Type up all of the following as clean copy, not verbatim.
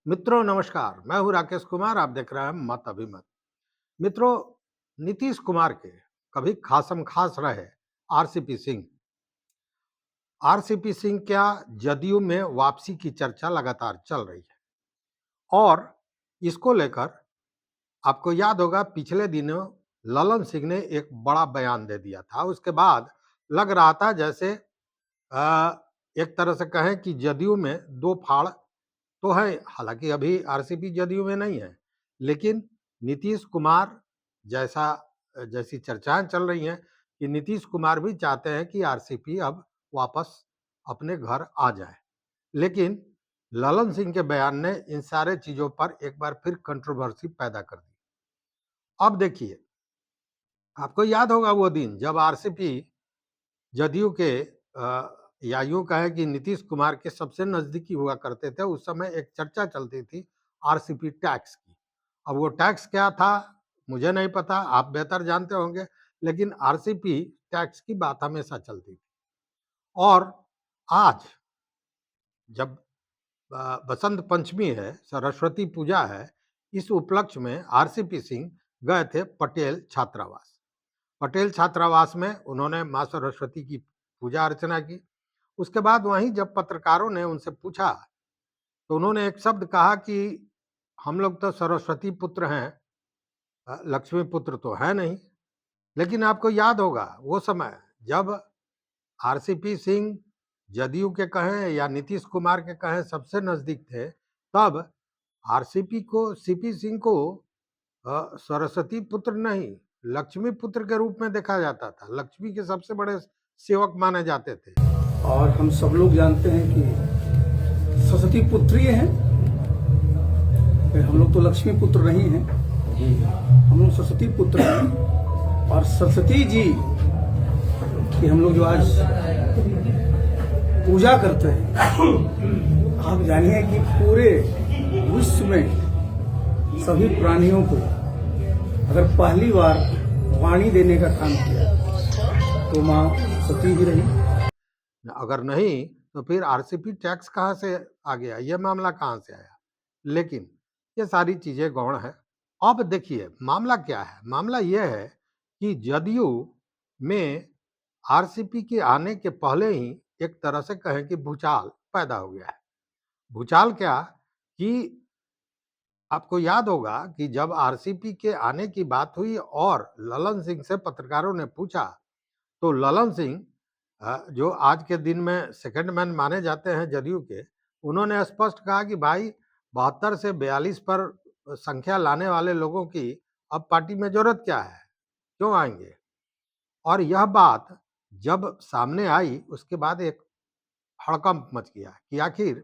मित्रों नमस्कार, मैं हूं राकेश कुमार। आप देख रहे हैं मत अभिमत। मित्रों, नीतीश कुमार के कभी खासम खास रहे आरसीपी सिंह। आरसीपी सिंह क्या, जदयू में वापसी की चर्चा लगातार चल रही है और इसको लेकर आपको याद होगा पिछले दिनों ललन सिंह ने एक बड़ा बयान दे दिया था। उसके बाद लग रहा था जैसे अ, एक तरह से कहें कि जदयू में दो फाड़ तो है। हालांकि अभी आरसीपी जदयू में नहीं है, लेकिन नीतीश कुमार जैसा जैसी चर्चाएं चल रही हैं कि नीतीश कुमार भी चाहते हैं कि आरसीपी अब वापस अपने घर आ जाए। लेकिन ललन सिंह के बयान ने इन सारे चीजों पर एक बार फिर कंट्रोवर्सी पैदा कर दी। अब देखिए, आपको याद होगा वो दिन जब आरसीपी जदयू के या यूं कहें कि नीतीश कुमार के सबसे नजदीकी हुआ करते थे। उस समय एक चर्चा चलती थी आरसीपी टैक्स की। अब वो टैक्स क्या था मुझे नहीं पता, आप बेहतर जानते होंगे, लेकिन आरसीपी टैक्स की बात हमेशा चलती थी। और आज जब बसंत पंचमी है, सरस्वती पूजा है, इस उपलक्ष्य में आरसीपी सिंह गए थे पटेल छात्रावास। पटेल छात्रावास में उन्होंने माँ सरस्वती की पूजा अर्चना की। उसके बाद वहीं जब पत्रकारों ने उनसे पूछा तो उन्होंने एक शब्द कहा कि हम लोग तो सरस्वती पुत्र हैं, लक्ष्मी पुत्र तो है नहीं। लेकिन आपको याद होगा वो समय जब आरसीपी सिंह जदयू के कहें या नीतीश कुमार के कहें सबसे नजदीक थे, तब आरसीपी को सीपी सिंह को सरस्वती पुत्र नहीं, लक्ष्मी पुत्र के रूप में देखा जाता था। लक्ष्मी के सबसे बड़े सेवक माने जाते थे। और हम सब लोग जानते हैं कि सरस्वती पुत्री हैं। हम लोग तो लक्ष्मी पुत्र नहीं हैं, हम लोग सरस्वती पुत्र हैं। और सरस्वती जी की हम लोग जो आज पूजा करते हैं, आप जानिए कि पूरे विश्व में सभी प्राणियों को अगर पहली बार वाणी देने का काम किया तो माँ सती ही रही। अगर नहीं तो फिर आरसीपी टैक्स कहाँ से आ गया, ये मामला कहाँ से आया। लेकिन ये सारी चीजें गौण है। अब देखिए मामला क्या है। मामला यह है कि जदयू में आरसीपी के आने के पहले ही एक तरह से कहें कि भूचाल पैदा हो गया है। भूचाल क्या कि आपको याद होगा कि जब आरसीपी के आने की बात हुई और ललन सिंह से पत्रकारों ने पूछा, तो ललन सिंह जो आज के दिन में सेकंड मैन माने जाते हैं जदयू के, उन्होंने स्पष्ट कहा कि भाई 72 से 42 पर संख्या लाने वाले लोगों की अब पार्टी में जरूरत क्या है, क्यों आएंगे। और यह बात जब सामने आई उसके बाद एक हड़कंप मच गया कि आखिर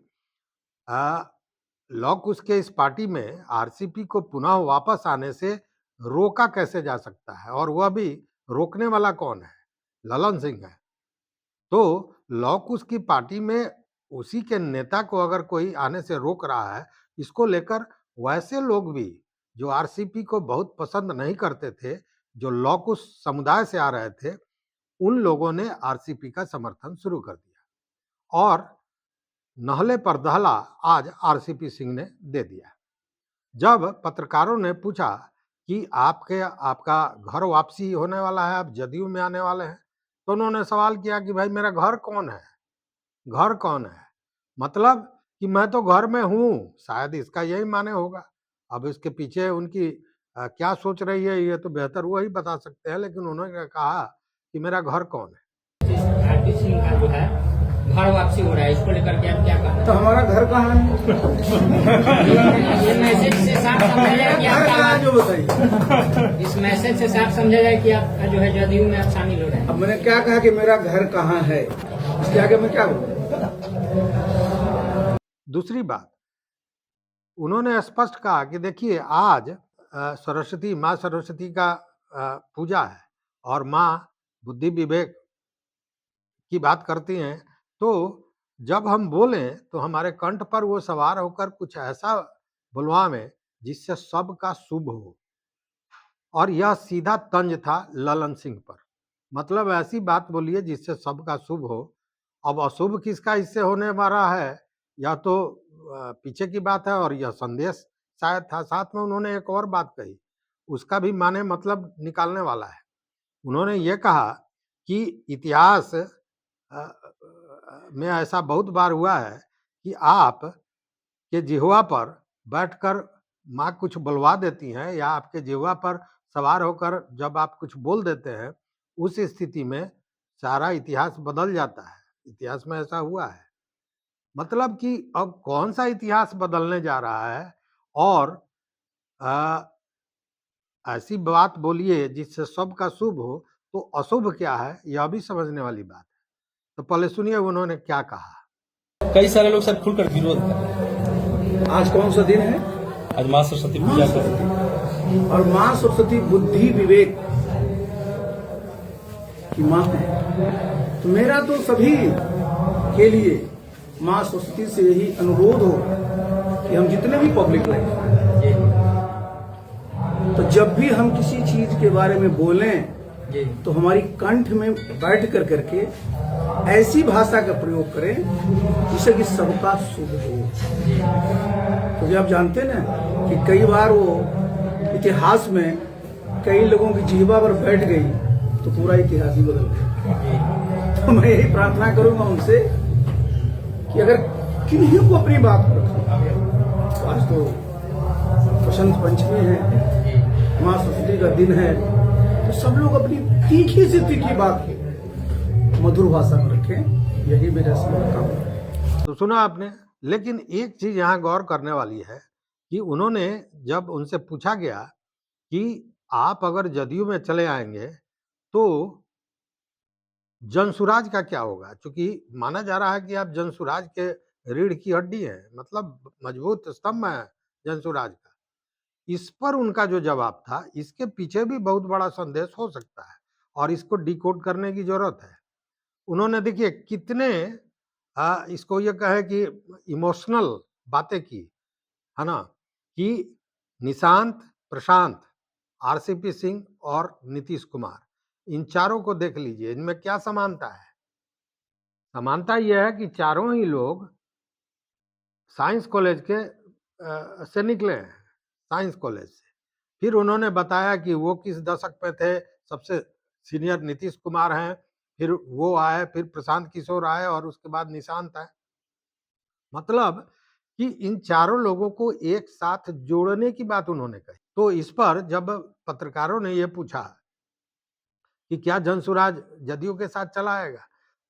लॉक उसके इस पार्टी में आरसीपी को पुनः वापस आने से रोका कैसे जा सकता है, और वह भी रोकने वाला कौन है, ललन सिंह है। तो लॉकुश की पार्टी में उसी के नेता को अगर कोई आने से रोक रहा है, इसको लेकर वैसे लोग भी जो आरसीपी को बहुत पसंद नहीं करते थे, जो लॉकुश समुदाय से आ रहे थे, उन लोगों ने आरसीपी का समर्थन शुरू कर दिया और नहले पर दहला आज आरसीपी सिंह ने दे दिया। जब पत्रकारों ने पूछा कि आपका घर वापसी होने वाला है, आप जदयू में आने वाले हैं, तो उन्होंने सवाल किया कि भाई मेरा घर कौन है, घर कौन है, मतलब कि मैं तो घर में हूँ, शायद इसका यही माने होगा। अब इसके पीछे उनकी क्या सोच रही है ये तो बेहतर वही बता सकते हैं, लेकिन उन्होंने कहा कि मेरा घर कौन है। आरपी सिंह का जो है घर वापसी हो रहा है, इसको लेकर के आप क्या कहते हैं? तो हमारा घर कहाँ है? ये मैसेज से साफ समझा जाए कि घर कहाँ है आपका, जो बताइए। इस मैसेज से साफ समझा जाए कि आपका जो है जदयू में आप शामिल हो रहे हैं। अब मैंने क्या कहा कि मेरा घर कहाँ है, इसके आगे मैं क्या बोलूं? दूसरी बात, उन्होंने स्पष्ट कहा कि देखिए आज सरस्वती माँ सरस्वती का पूजा है और माँ बुद्धि विवेक की बात करती हैं, तो जब हम बोलें तो हमारे कंठ पर वो सवार होकर कुछ ऐसा बुलवावें जिससे सबका शुभ हो। और यह सीधा तंज था ललन सिंह पर, मतलब ऐसी बात बोलिए जिससे सबका शुभ हो। अब अशुभ किसका इससे होने वाला है, या तो पीछे की बात है और यह संदेश शायद था। साथ में उन्होंने एक और बात कही, उसका भी माने मतलब निकालने वाला है। उन्होंने ये कहा कि इतिहास में ऐसा बहुत बार हुआ है कि आप के जिह्वा पर बैठकर माँ कुछ बुलवा देती हैं या आपके जिह्वा पर सवार होकर जब आप कुछ बोल देते हैं, उस स्थिति में सारा इतिहास बदल जाता है। इतिहास में ऐसा हुआ है। मतलब कि अब कौन-सा इतिहास बदलने जा रहा है और अ, ऐसी बात बोलिए जिससे सबका शुभ हो, तो अशुभ क्या है, यह भी समझने वाली बात है। तो पहले सुनिए उन्होंने क्या कहा। कई सारे लोग सर खुलकर विरोध कर रहे हैं। आज कौन सा दिन है? आज माँ सरस्वती पूजा कर रहे सरस्वती। और माँ सरस्वती बुद्धि विवेक की माँ है। तो मेरा तो सभी के लिए माँ सरस्वती से यही अनुरोध हो कि हम जितने भी पब्लिक लाइफ तो जब भी हम किसी चीज के बारे में बोलें तो हमारी कंठ में बैठ कर करके ऐसी भाषा का प्रयोग करें जिससे कि सबका शुभ हो। क्योंकि आप जानते ना कि कई बार वो इतिहास में कई लोगों की जिह्वा पर बैठ गई तो पूरा इतिहास ही बदल गया। तो मैं यही प्रार्थना करूंगा उनसे कि अगर किन्हीं को अपनी बात को रखें। तो आज तो बसंत पंचमी है, माँ सरस्वती का दिन है, तो सब लोग अपनी तीखी से तीखी बात को मधुर भाषा में रखें। यही मेरा काम है। तो सुना आपने, लेकिन एक चीज यहाँ गौर करने वाली है कि उन्होंने जब उनसे पूछा गया कि आप अगर जदयू में चले आएंगे तो जनसुराज का क्या होगा, क्योंकि माना जा रहा है कि आप जनसुराज के रीढ़ की हड्डी हैं, मतलब मजबूत स्तंभ है जनसुराज का। इस पर उनका जो जवाब था, इसके पीछे भी बहुत बड़ा संदेश हो सकता है और इसको डिकोड करने की जरूरत है। उन्होंने देखिए कितने इसको ये कहे कि इमोशनल बातें की, है ना, कि निशांत, प्रशांत, आरसीपी सिंह और नीतीश कुमार, इन चारों को देख लीजिए, इनमें क्या समानता है। समानता यह है कि चारों ही लोग साइंस कॉलेज के से निकले हैं, साइंस कॉलेज से। फिर उन्होंने बताया कि वो किस दशक में थे, सबसे सीनियर नीतीश कुमार हैं, फिर वो आए, फिर प्रशांत किशोर आए और उसके बाद निशांत आए। मतलब कि इन चारों लोगों को एक साथ जोड़ने की बात उन्होंने कही। तो इस पर जब पत्रकारों ने ये पूछा कि क्या जनसुराज जदयू के साथ चला आएगा,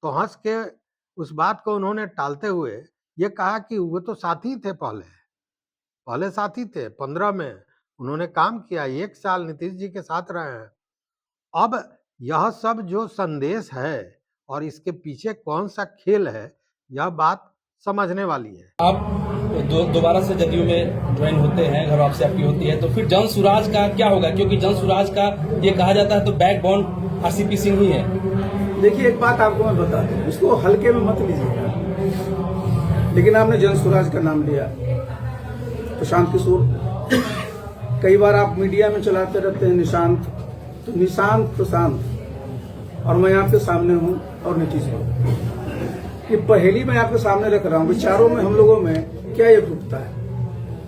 तो हंस के उस बात को उन्होंने टालते हुए ये कहा कि वो तो साथी थे, पहले साथी थे। 15 में उन्होंने काम किया, 1 साल नीतीश जी के साथ रहे हैं। अब यह सब जो संदेश है और इसके पीछे कौन सा खेल है, यह बात समझने वाली है। आप दोबारा से जदयू में ज्वाइन होते हैं, घर वापसी आपकी होती है, तो फिर जनसुराज का क्या होगा? क्योंकि जनसुराज का ये कहा जाता है तो बैकबोन आरसीपी सिंह ही है। देखिए एक बात आपको मैं बता दूं, इसको हल्के में मत लीजिएगा। लेकिन आपने जनसुराज का नाम लिया, प्रशांत किशोर, कई बार आप मीडिया में चलाते रहते हैं निशांत, तो निशांत, प्रशांत और मैं आपके सामने हूं और नीतीश बाबू, ये पहेली मैं आपके सामने रख रहा हूं। विचारों में हम लोगों में क्या एक रूपता है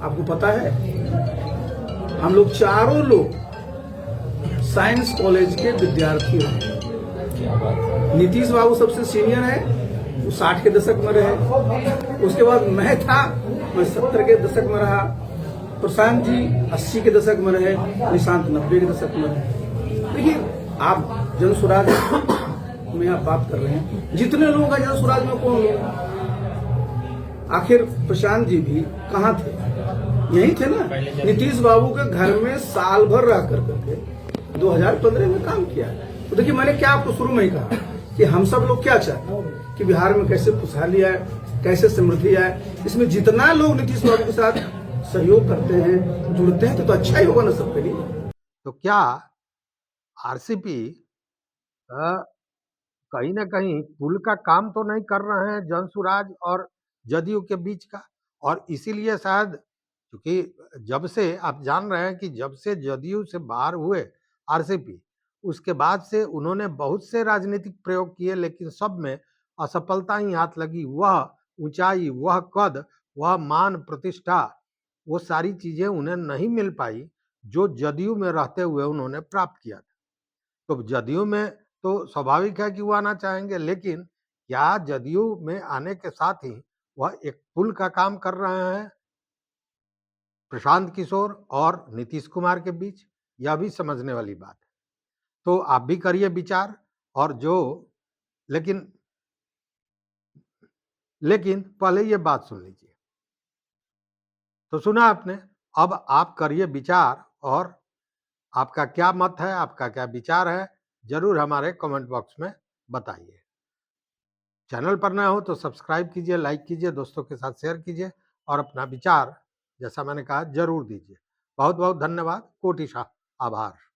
आपको पता है? हम लोग चारों लोग साइंस कॉलेज के विद्यार्थी हैं। क्या बात है। नीतीश बाबू सबसे सीनियर है, वो 60 के दशक में रहे। उसके बाद मैं था, मैं 70 के दशक में रहा। प्रशांत जी 80 के दशक में रहे, निशांत 90 के दशक में रहे। देखिए आप जनसुराज में आप बात कर रहे हैं, जितने लोग हैं जनसुराज में कौन लोग? आखिर प्रशांत जी भी कहाँ थे? यही थे ना। नीतीश बाबू के घर में साल भर रह करके 2015 में काम किया। तो देखिए मैंने क्या आपको शुरू में ही कहा कि हम सब लोग क्या चाहते हैं कि बिहार में कैसे खुशहाली आए, कैसे समृद्धि आए। इसमें जितना लोग नीतीश बाबू के साथ सहयोग करते हैं, जुड़ते हैं, तो अच्छा ही होगा ना सबके लिए। तो क्या आरसीपी कहीं ना कहीं पुल का काम तो नहीं कर रहे हैं जनसुराज और जदयू के बीच का? और इसीलिए शायद, क्योंकि जब से आप जान रहे हैं कि जब से जदयू से बाहर हुए आरसीपी, उसके बाद से उन्होंने बहुत से राजनीतिक प्रयोग किए, लेकिन सब में असफलता ही हाथ लगी। वह ऊंचाई, वह कद वह मान प्रतिष्ठा, वो सारी चीजें उन्हें नहीं मिल पाई जो जदयू में रहते हुए उन्होंने प्राप्त किया था। तो जदयू में तो स्वाभाविक है कि वो आना चाहेंगे, लेकिन क्या जदयू में आने के साथ ही वह एक पुल का काम कर रहे हैं प्रशांत किशोर और नीतीश कुमार के बीच? यह भी समझने वाली बात है। तो आप भी करिए विचार, और जो लेकिन पहले ये बात सुन लीजिए। तो सुना आपने, अब आप करिए विचार, और आपका क्या मत है, आपका क्या विचार है, जरूर हमारे कमेंट बॉक्स में बताइए। चैनल पर नए हो तो सब्सक्राइब कीजिए, लाइक कीजिए, दोस्तों के साथ शेयर कीजिए, और अपना विचार जैसा मैंने कहा जरूर दीजिए। बहुत बहुत धन्यवाद, कोटि आभार।